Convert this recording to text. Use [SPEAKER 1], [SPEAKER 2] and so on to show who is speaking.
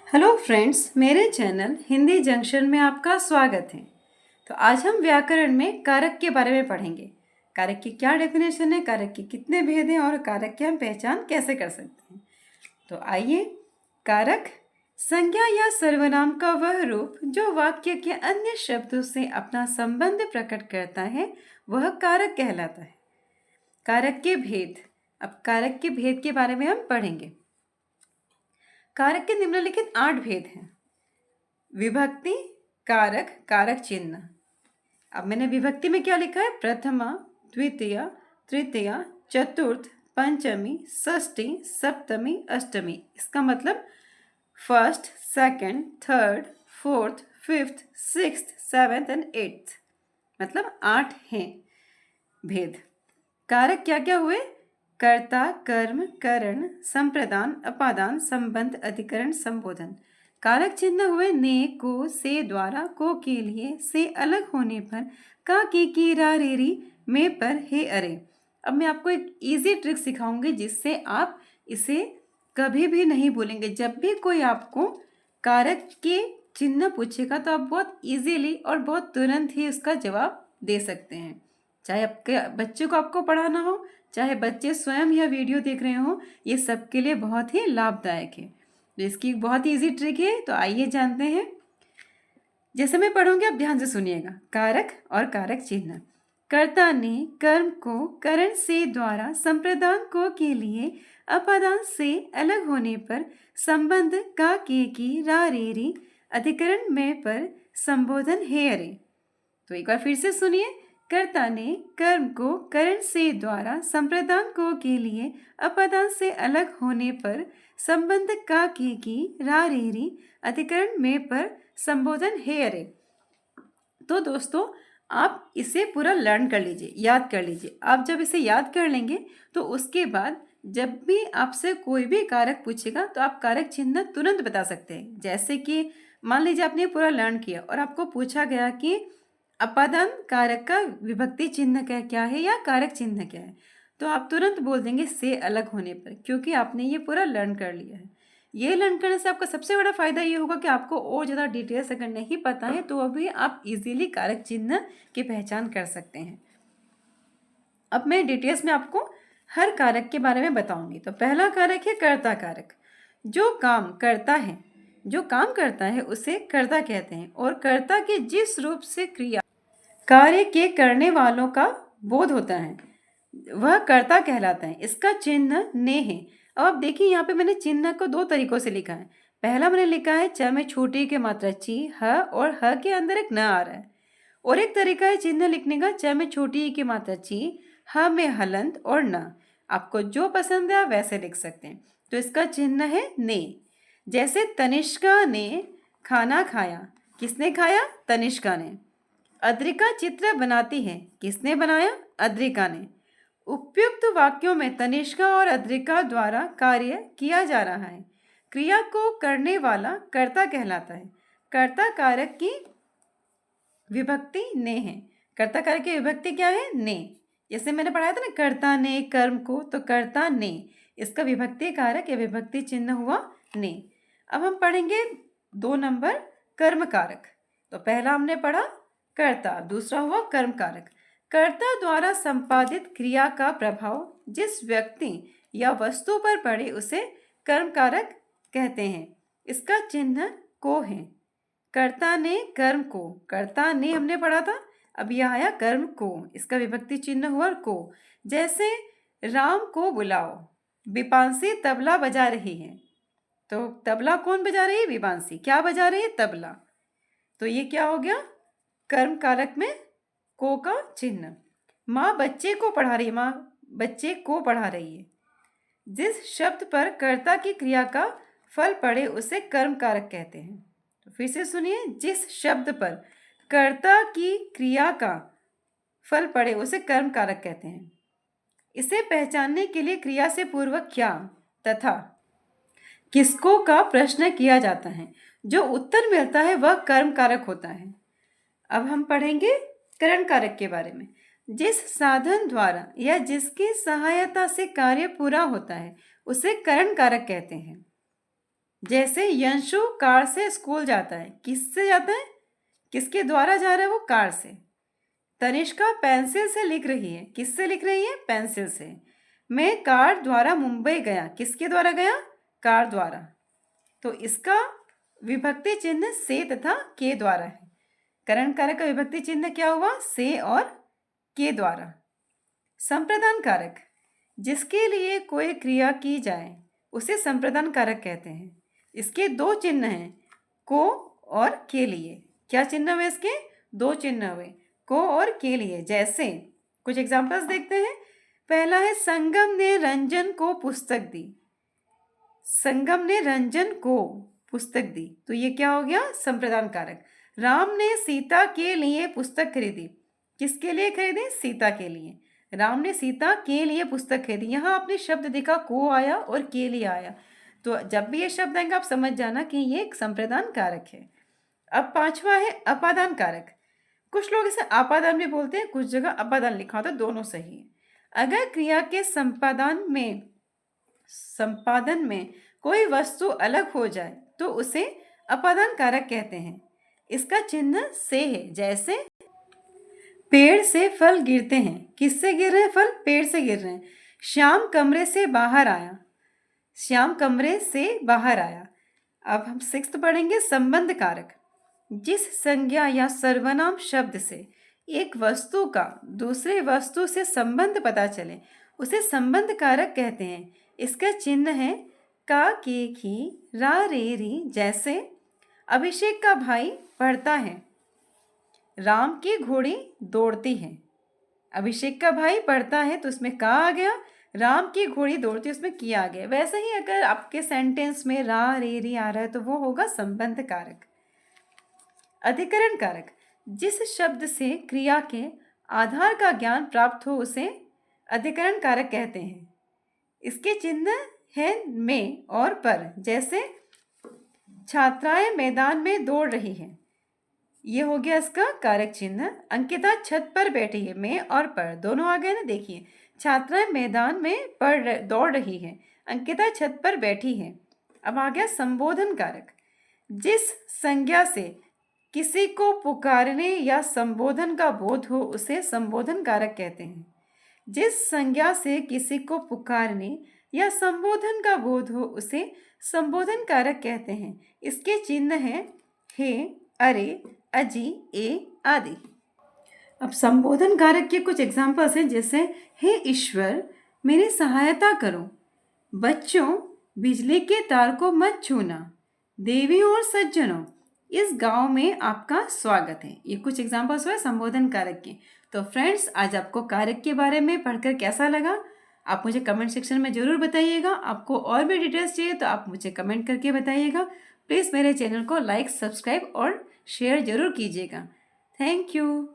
[SPEAKER 1] Hello friends, मेरे channel Hindi junction में आपका स्वागत है। तो आज हम व्याकरण में कारक के बारे में पढ़ेंगे। कारक की क्या डेफिनेशन है, कारक के कितने भेद हैं और कारक की हम पहचान कैसे कर सकते हैं। तो आइए, कारक संज्ञा या सर्वनाम का वह रूप जो वाक्य के अन्य शब्दों से अपना संबंध प्रकट करता है, वह कारक कहलाता है। कारक के भेद। अब कारक के भेद के बारे में हम पढ़ेंगे। कारक के निम्नलिखित 8 भेद हैं। विभक्ति, कारक, कारक चिन्ह। अब मैंने विभक्ति में क्या लिखा है? प्रथमा, द्वितीय, तृतीय, चतुर्थ, पंचमी, षष्ठी, सप्तमी, अष्टमी। इसका मतलब first, second, third, fourth, fifth, sixth, seventh and eighth, मतलब 8 हैं भेद। कारक क्या क्या हुए? कर्ता, कर्म, करण, संप्रदान, अपादान, संबंध, अधिकरण, संबोधन। कारक चिन्ह हुए ने, को, से, द्वारा, को, के लिए, से अलग होने पर, का, की, रा, रे, री, में, पर, हे, अरे। अब मैं आपको एक इजी ट्रिक सिखाऊंगी जिससे आप इसे कभी भी नहीं भूलेंगे। जब भी कोई आपको कारक के चिन्ह पूछेगा तो आप बहुत इजीली और बहुत तुरंत ही उसका जवाब दे सकते हैं। चाहे आपके बच्चे को आपको पढ़ाना हो, चाहे बच्चे स्वयं यह वीडियो देख रहे हो, ये सबके लिए बहुत ही लाभदायक है। तो इसकी बहुत ही ईजी ट्रिक है, तो आइए जानते हैं। जैसे मैं पढ़ूंगी आप ध्यान से सुनिएगा। कारक और कारक चिन्ह। कर्ता ने कर्म को करण से, द्वारा, संप्रदान, को, के लिए, अपादान से अलग होने पर, संबंध, का, के, की, रा, रे, री, अधिकरण, में, पर, संबोधन, हे, अरे। तो एक बार फिर से सुनिए। कर्ता ने कर्म को करण से, द्वारा, संप्रदान, को, के लिए, अपादान से अलग होने पर, संबंध, का, के, की, रा, रे, री, अधिकरण, में, पर, संबोधन, हे, अरे। तो दोस्तों, आप इसे पूरा लर्न कर लीजिए, याद कर लीजिए। आप जब इसे याद कर लेंगे तो उसके बाद जब भी आपसे कोई भी कारक पूछेगा तो आप कारक चिन्ह तुरंत बता सकते हैं। जैसे कि मान लीजिए आपने पूरा लर्न किया और आपको पूछा गया कि अपादान कारक का विभक्ति चिन्ह क्या है या कारक चिन्ह क्या है, तो आप तुरंत बोल देंगे से अलग होने पर, क्योंकि आपने ये पूरा लर्न कर लिया है। ये लर्न करने से आपका सबसे बड़ा फायदा ये होगा कि आपको और ज़्यादा डिटेल्स अगर नहीं पता है तो अभी आप इजीली कारक चिन्ह की पहचान कर सकते हैं। अब मैं डिटेल्स में आपको हर कारक के बारे में बताऊंगी। तो पहला कारक है कर्ता कारक। जो काम करता है उसे कर्ता कहते हैं, और कर्ता के जिस रूप से क्रिया कार्य के करने वालों का बोध होता है वह कर्ता कहलाता है। इसका चिन्ह ने है। अब आप देखिए, यहाँ पे मैंने चिन्ह को 2 तरीकों से लिखा है। पहला मैंने लिखा है च में छोटी के मात्रा ची, ह, और ह के अंदर एक न आ रहा है। और एक तरीका है चिन्ह लिखने का, च में छोटी की मात्रा ची, ह में हलंत और न। आपको जो पसंद है आप वैसे लिख सकते हैं। तो इसका चिन्ह है ने। जैसे तनिष्का ने खाना खाया। किसने खाया? तनिष्का ने। अद्रिका चित्र बनाती है। किसने बनाया? अद्रिका ने। उपयुक्त वाक्यों में तनिष्का और अद्रिका द्वारा कार्य किया जा रहा है। क्रिया को करने वाला कर्ता कहलाता है। कर्ता कारक की विभक्ति ने है। कर्ता कारक की विभक्ति क्या है? ने। जैसे मैंने पढ़ाया था ना, कर्ता ने कर्म को, तो कर्ता ने, इसका विभक्ति कारक या विभक्ति चिन्ह हुआ ने। अब हम पढ़ेंगे 2 नंबर कर्म कारक। तो पहला हमने पढ़ा कर्ता, दूसरा हुआ कर्म कारक। कर्ता द्वारा संपादित क्रिया का प्रभाव जिस व्यक्ति या वस्तु पर पड़े उसे कर्म कारक कहते हैं। इसका चिन्ह को है। कर्ता ने कर्म को, कर्ता ने हमने पढ़ा था, अब यह आया कर्म को, इसका विभक्ति चिन्ह हुआ को। जैसे राम को बुलाओ। विपांशी तबला बजा रही है। तो तबला कौन बजा रही है? विपांशी। क्या बजा रही है? तबला। तो ये क्या हो गया? कर्म कारक में को का चिन्ह। माँ बच्चे को पढ़ा रही है। माँ बच्चे को पढ़ा रही है। जिस शब्द पर कर्ता की क्रिया का फल पड़े उसे कर्म कारक कहते हैं। तो फिर से सुनिए, जिस शब्द पर कर्ता की क्रिया का फल पड़े उसे कर्म कारक कहते हैं। इसे पहचानने के लिए क्रिया से पूर्व क्या तथा किसको का प्रश्न किया जाता है। जो उत्तर मिलता है वह कर्म कारक होता है। अब हम पढ़ेंगे करण कारक के बारे में। जिस साधन द्वारा या जिसकी सहायता से कार्य पूरा होता है उसे करण कारक कहते हैं। जैसे यंशु कार से स्कूल जाता है, किससे जाता है, किसके द्वारा जा रहा है, वो कार से। तनिष्का पेंसिल से लिख रही है, किससे लिख रही है, पेंसिल से। मैं कार द्वारा मुंबई गया, किसके द्वारा गया, कार द्वारा। तो इसका विभक्ति चिन्ह से तथा के द्वारा है। करण कारक का विभक्ति चिन्ह क्या हुआ, से और के द्वारा। संप्रदान कारक, जिसके लिए कोई क्रिया की जाए उसे संप्रदान कारक कहते हैं। इसके दो चिन्ह हैं, को और के लिए। क्या चिन्ह हुए इसके, दो चिन्ह हुए, को और के लिए। जैसे कुछ एग्जाम्पल्स देखते हैं। पहला है संगम ने रंजन को पुस्तक दी, संगम ने रंजन को पुस्तक दी, तो ये क्या हो गया, संप्रदान कारक। राम ने सीता के लिए पुस्तक खरीदी, किसके लिए खरीदी, सीता के लिए। राम ने सीता के लिए पुस्तक खरीदी। यहाँ आपने शब्द देखा, को आया और के लिए आया, तो जब भी ये शब्द आएंगे आप समझ जाना कि ये एक संप्रदान कारक है। अब पांचवा है अपादान कारक। कुछ लोग इसे आपादान भी बोलते हैं, कुछ जगह अपादान लिखा होता है, दोनों सही है। अगर क्रिया के संपादन में कोई वस्तु अलग हो जाए तो उसे अपादान कारक कहते हैं। इसका चिन्ह से है। जैसे पेड़ से फल गिरते हैं, किससे गिर रहे हैं फल, पेड़ से गिर रहे हैं। श्याम कमरे से बाहर आया, श्याम कमरे से बाहर आया। अब हम 6th पढ़ेंगे संबंध कारक। जिस संज्ञा या सर्वनाम शब्द से एक वस्तु का दूसरे वस्तु से संबंध पता चले उसे संबंध कारक कहते हैं। इसका चिन्ह है का, के, की, रा, रे, री। जैसे अभिषेक का भाई पढ़ता है, राम की घोड़ी दौड़ती है। अभिषेक का भाई पढ़ता है तो उसमें का आ गया, राम की घोड़ी दौड़ती है उसमें की आ गया। वैसे ही अगर आपके सेंटेंस में रा, रे, री आ रहा है तो वो होगा संबंध कारक। अधिकरण कारक, जिस शब्द से क्रिया के आधार का ज्ञान प्राप्त हो उसे अधिकरण कारक कहते हैं। इसके चिन्ह है में और पर। जैसे छात्राएं मैदान में दौड़ रही हैं, ये हो गया इसका कारक चिन्ह। अंकिता छत पर बैठी है, में और पर दोनों आ गए ना। देखिए छात्राएं मैदान में दौड़ रही है, अंकिता छत पर बैठी है। अब आ गया संबोधन कारक। जिस संज्ञा से किसी को पुकारने या संबोधन का बोध हो उसे संबोधन कारक कहते हैं। जिस संज्ञा से किसी को पुकारने या संबोधन का बोध हो उसे संबोधन कारक कहते हैं। इसके चिन्ह हैं हे, अरे, अजी, ए आदि। अब संबोधन कारक के कुछ एग्जाम्पल्स हैं। जैसे हे ईश्वर मेरी सहायता करो, बच्चों बिजली के तार को मत छूना, देवियों और सज्जनों इस गांव में आपका स्वागत है। ये कुछ एग्जाम्पल्स हुए संबोधन कारक के। तो फ्रेंड्स, आज आपको कारक के बारे में पढ़कर कैसा लगा आप मुझे कमेंट सेक्शन में ज़रूर बताइएगा। आपको और भी डिटेल्स चाहिए तो आप मुझे कमेंट करके बताइएगा। प्लीज़ मेरे चैनल को लाइक, सब्सक्राइब और शेयर ज़रूर कीजिएगा। Thank you.